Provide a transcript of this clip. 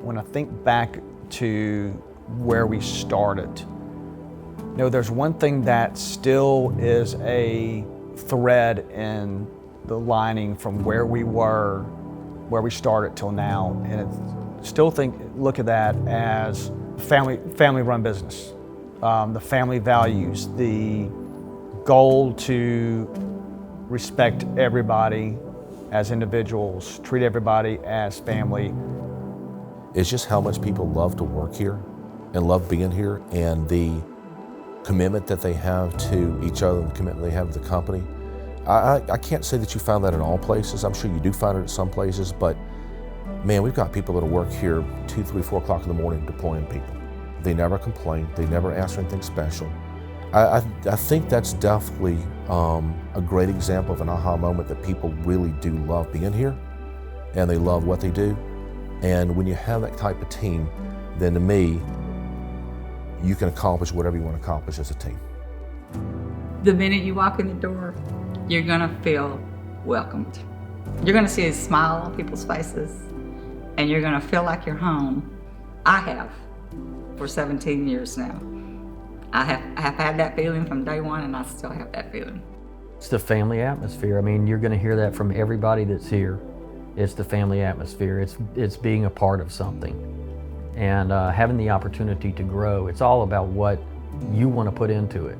when I think back to where we started, there's one thing that still is a thread in the lining from where we were, where we started till now, and look at that as family-run business. The family values, the goal to respect everybody as individuals, treat everybody as family. It's just how much people love to work here and love being here, and the commitment that they have to each other and the commitment they have to the company. I can't say that you found that in all places. I'm sure you do find it at some places, but man, we've got people that work here 2, 3, 4 o'clock in the morning deploying people. They never complain. They never ask for anything special. I think that's definitely a great example of an aha moment that people really do love being here, and they love what they do. And when you have that type of team, then to me, you can accomplish whatever you want to accomplish as a team. The minute you walk in the door, you're gonna feel welcomed. You're gonna see a smile on people's faces, and you're gonna feel like you're home. I have for 17 years now. I have had that feeling from day one, and I still have that feeling. It's the family atmosphere. I mean, you're gonna hear that from everybody that's here. It's the family atmosphere. It's being a part of something. And having the opportunity to grow. It's all about what you want to put into it.